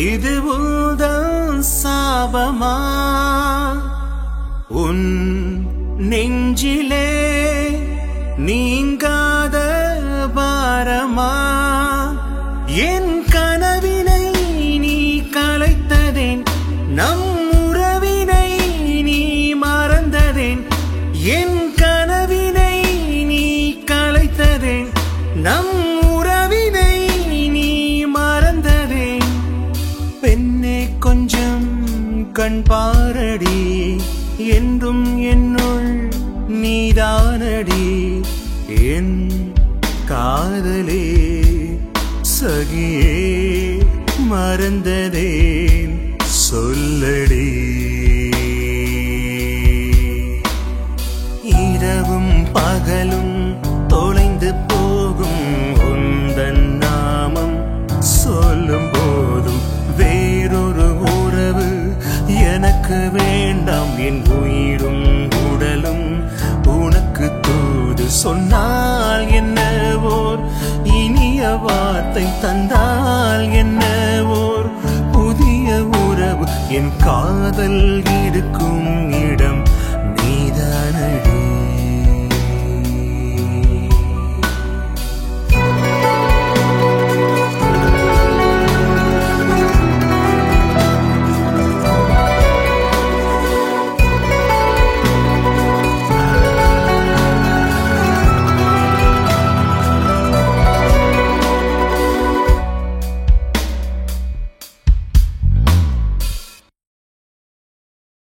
இது உந்தன் சாபமா உன் நெஞ்சிலே நீங்காத பாரமா என் கனவினை நீ கலைத்ததேன் நம் உறவினை நீ மறந்ததேன் என் கனவினை நீ கலைத்ததேன் நம் உறவினை நீ மறந்ததேன் பெண்ணே கொஞ்சம் கண் பாரடி என்றும் என்னுள் நீதானடி என் காதலே சகியே மறந்ததேன் சொல்லடி இரவும் பகலும் தொலைந்து போகும் உந்தன் நாமம் சொல்லும் போதும் வேறொரு உறவு எனக்கு வேண்டாம் என் உயிரும் உடலும் உனக்கு தூது சொன்னால் என்ன ஓர் இனிய வார்த்தை தந்தால் என்ன ஓர் புதிய உறவு என் காதல் இருக்கும்